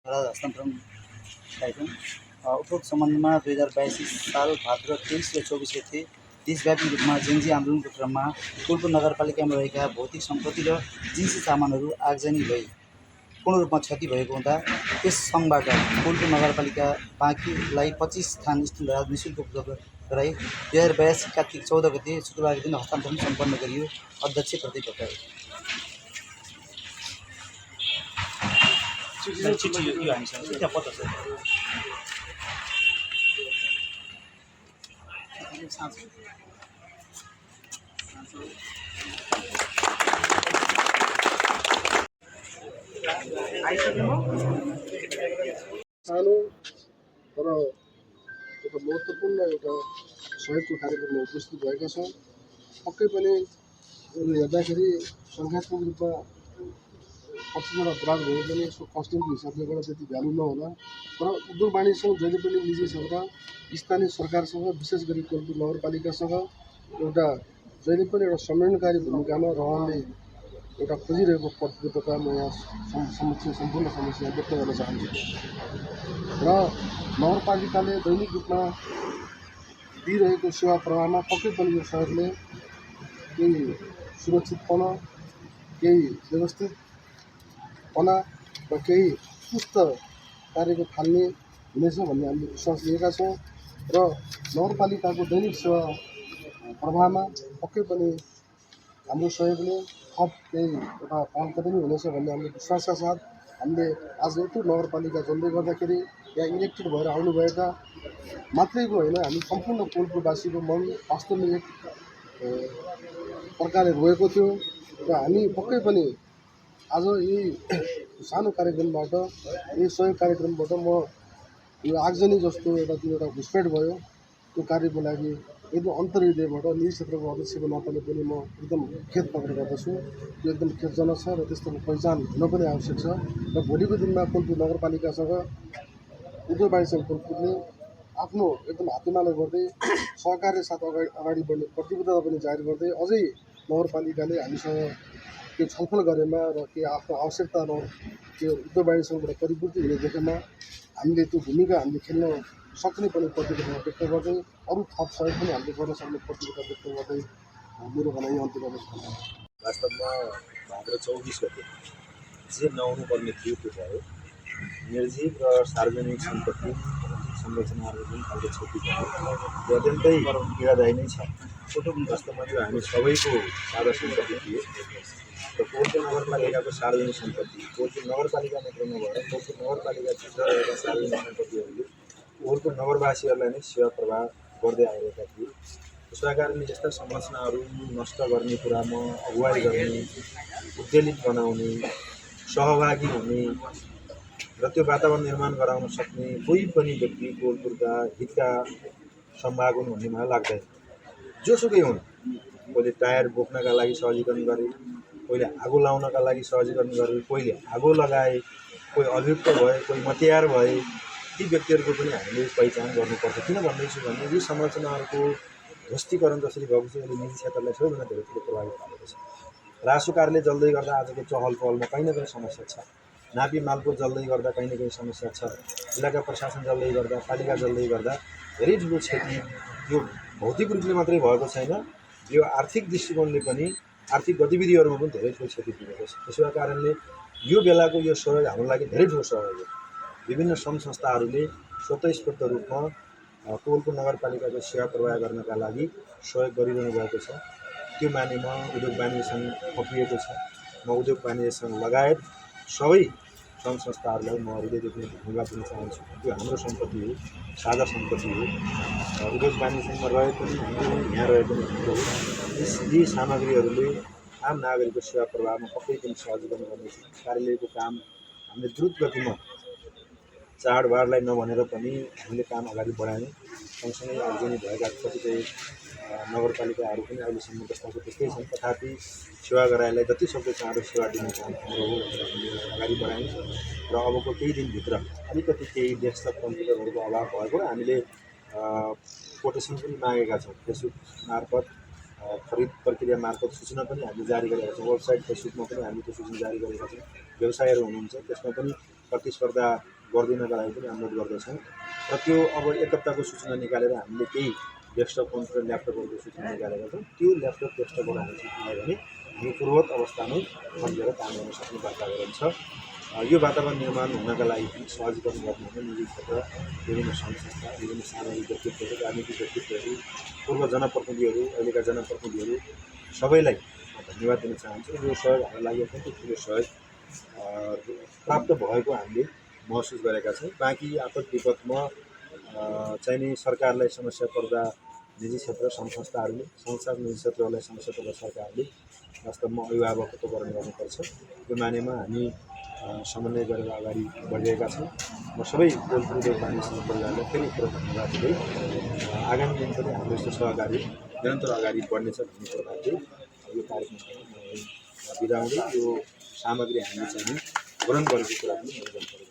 हस्तान्तरण कार्यक्रम उपरोक्त सम्बन्धमा 2022 साल भाद्र 23 र 24 गते देशव्यापी रूपमा जेन्जी आन्दोलनको क्रममा कोलपुर नगरपालिकामा रहेका भौतिक सम्पत्ति र जिन्सी सामानहरू आगजनी भई पूर्ण रूपमा क्षति भएको हुँदा त्यस सङ्घबाट कोलपुर नगरपालिका बाँकीलाई 25 थान स्थिल राहत निःशुल्क उपलब्ध गराई 2082 कार्तिक 14 गते शुक्रबारको दिन हस्तान्तरण सम्पन्न गरियो। अध्यक्ष प्रदीप भट्टराई। सानो तर एउटा महत्त्वपूर्ण एउटा सहयोगको कार्यक्रममा उपस्थित भएका छौँ। पक्कै पनि हेर्दाखेरि सङ्घात्मक रूपमा कतिवटा अपराध भए पनि यसको कस्टिङको हिसाबले गर्दा त्यति भ्यालु नहोला, तर उद्योग वाणिज्य सङ्घ जहिले पनि निजी सरकार स्थानीय सरकारसँग विशेष गरी कोलपुर नगरपालिकासँग एउटा जहिले पनि एउटा समन्वयकारी भूमिकामा रहने एउटा खोजिरहेको प्रतिबद्धता म यहाँ सम्पूर्ण समस्या व्यक्त गर्न चाहन्छु र नगरपालिकाले दैनिक रूपमा दिइरहेको सेवा प्रवाहमा पक्कै पनि यो सहरले केही सुरक्षितपना, केही व्यवस्थितपना र केही सुस्त कार्यको थाल्ने हुनेछ भन्ने हामीले विश्वास लिएका छौँ र नगरपालिकाको दैनिक सेवा प्रवाहमा पक्कै पनि हाम्रो सहयोगले थप केही एउटा पहल कदमी हुनेछ भन्ने हामीले विश्वासका साथ हामीले आज यत्रो नगरपालिका चल्दै गर्दाखेरि यहाँ इलेक्टेड भएर आउनुभएका मात्रैको होइन, हामी सम्पूर्ण कोलपुरवासीको मन वास्तवमा एक प्रकारले रोएको थियो र हामी पक्कै पनि आज यही सानो कार्यक्रमबाट, यही सहयोग कार्यक्रमबाट म यो आगजनी जस्तो एउटा घुसपेट भयो त्यो कार्यको लागि एकदम अन्तर्हृदयबाट निजी क्षेत्रको अध्यक्षको नाताले पनि म एकदम खेद प्रकट गर्दछु। यो एकदम खेदजनक छ र त्यस्तो पहिचान हुन पनि आवश्यक छ र भोलिको दिनमा कोलपुर नगरपालिकासँग उद्योग वाणिज्य सङ्घ कोलपुरले आफ्नो एकदम हातेमालो गर्दै सहकार्य साथ अगाडि बढ्ने प्रतिबद्धता पनि जाहेर गर्दै अझै नगरपालिकाले हामीसँग त्यो छलफल गरेमा र के आफ्नो आवश्यकता र त्यो उद्योग वाणिज्य सङ्घबाट परिपूर्ति हुने देखेमा हामीले त्यो भूमिका हामीले खेल्न सक्ने पनि प्रतिबद्धता व्यक्त गर्दै अरू थप सहयोग पनि हामीले गर्न सक्ने प्रतिबद्धता व्यक्त गर्दै मेरो भनाइ अन्त्य गर्न चाहन्छु। वास्तवमा भाद्र 24 गते जे नहुनुपर्ने थियो त्यो भयो। निर्जीव र सार्वजनिक सम्पत्ति संरचनाहरू जुन खालको क्षति भयो त्यो अत्यन्तै पीडादायी नै छ। वास्तवमा त्यो हामी सबैको साझा सम्पत्ति थियो र कोलपुर नगरपालिकाको सार्वजनिक सम्पत्ति कोलपुर नगरपालिका मात्र नभएर कोलपुर नगरपालिकाभित्र रहेका सार्वजनिक सम्पत्तिहरूले कोलपुर नगरवासीहरूलाई नै सेवा प्रवाह गर्दै आइरहेका थिए। त्यसका कारणले यस्ता संरचनाहरू नष्ट गर्ने कुरामा अगुवाई गर्ने, उद्वेलित बनाउने, सहभागी हुने र त्यो वातावरण निर्माण गराउन सक्ने कोही पनि व्यक्ति कोलपुरका हितका सम्भाग हुन् भन्ने मलाई लाग्दैन। जोसुकै हुन्, कोहीले टायर बोक्नका लागि सहजीकरण गरे, कोहीले आगो लाउनका लागि सहजीकरण गरे, कोहीले आगो लगाए, कोही अभियुक्त भए, कोही मतियार भए, ती व्यक्तिहरूको पनि हामीले पहिचान गर्नुपर्छ। किन भन्दैछु भने यी संरचनाहरूको ध्वस्तीकरण जसरी भएको छ यसले निजी क्षेत्रलाई सबैभन्दा धेरै ठुलो प्रभावित पारेको छ। रासो कार्यालय जल्दै गर्दा आजको चहल पहलमा कहीँ न कहीँ समस्या छ। नापी मालपोत जल्दै गर्दा कहीँ न कहीँ समस्या छ। इलाका प्रशासन जल्दै गर्दा, पालिका जल्दै गर्दा धेरै ठुलो क्षति यो भौतिक रूपले मात्रै भएको छैन, यो आर्थिक दृष्टिकोणले पनि आर्थिक गतिविधिहरूमा पनि धेरै ठुलो क्षति पुगेको छ। त्यसो कारणले यो बेलाको यो सहयोग हाम्रो लागि धेरै ठुलो सहयोग हो। विभिन्न सङ्घ संस्थाहरूले स्वतःस्फूर्त रूपमा कोलपुर नगरपालिकाको सेवा प्रवाह गर्नका लागि सहयोग गरिरहनु भएको छ। त्यो मानेमा उद्योग वाणिज्य सङ्घ थपिएको छ। म उद्योग वाणिज्य सङ्घ लगायत सबै सङ्घ संस्थाहरूलाई म हृदयदेखि धन्यवाद दिन चाहन्छु। त्यो हाम्रो सम्पत्ति हो, साझा सम्पत्ति हो। उद्योग वाणिज्य सङ्घमा रहे पनि यहाँ रहे पनि हो। यी सामग्रीहरूले आम नागरिकको सेवा प्रवाहमा पक्कै पनि सहजीकरण गर्नेछ। कार्यालयको काम हामीले द्रुत गतिमा चाडबाडलाई नभनेर पनि हामीले काम अगाडि बढायौँ। सँगसँगै आगजनी भएका कतिपय नगरपालिकाहरू पनि अहिलेसम्म जस्ताको त्यस्तै छन्, तथापि सेवा गराएलाई जति सक्दो चाँडो सेवा दिने काम हाम्रो हो भनेर हामीले अगाडि बढायौँ र अबको केही दिनभित्र अलिकति केही डेस्कटप कम्प्युटरहरूको अभाव भएको र हामीले कोटेसन पनि मागेका छौँ। फेसबुक मार्फत खरिद प्रक्रिया मार्फत सूचना पनि हामीले जारी गरेका छौँ। वेबसाइट फेसबुकमा पनि हामीले त्यो सूचना जारी गरेका छौँ। व्यवसायहरू हुनुहुन्छ त्यसमा पनि प्रतिस्पर्धा गरिदिनका लागि पनि अनुरोध गर्दछौँ र त्यो अब एक हप्ताको सूचना निकालेर हामीले केही डेस्कटप कम्प्युटर ल्यापटपहरूको सूचना निकालेका छौँ। त्यो ल्यापटप डेस्कटपबाट हामी सूचना आयो भने हामी पूर्ववत अवस्थामै सम्झेर काम गर्न सक्ने वातावरण छ। यो वातावरण निर्माण हुनका लागि पनि सहजीकरण गर्नु भने निजी क्षेत्र, विभिन्न सङ्घ संस्था, विभिन्न सामाजिक व्यक्तित्वहरू, राजनीतिक व्यक्तित्वहरू, पूर्व जनप्रतिनिधिहरू, अहिलेका जनप्रतिनिधिहरू सबैलाई धन्यवाद दिन चाहन्छु। यो सहयोग हाम्रो लागि अत्यन्तै ठुलो सहयोग प्राप्त भएको हामीले महसुस गरेका छौँ। बाँकी आपद विपदमा चाहिने सरकारलाई समस्या पर्दा निजी क्षेत्र सङ्घ संस्थाहरूले, निजी क्षेत्रहरूलाई समस्या पर्दा सरकारले वास्तवमा अभिभावकत्व ग्रहण गर्नुपर्छ। यो मानेमा हामी समन्वय गरेर अगाडि बढिरहेका छौँ। म सबै टोलपुर मानिसहरू परिवारलाई फेरि एक धन्यवाद दिँदै आगामी दिन पनि हाम्रो यस्तो सहकारी निरन्तर अगाडि बढ्नेछ भन्ने प्रकारले यो कार्यक्रमलाई बिदा हुँदै यो सामग्री हामीले चाहिँ ग्रहण गरेको कुरा पनि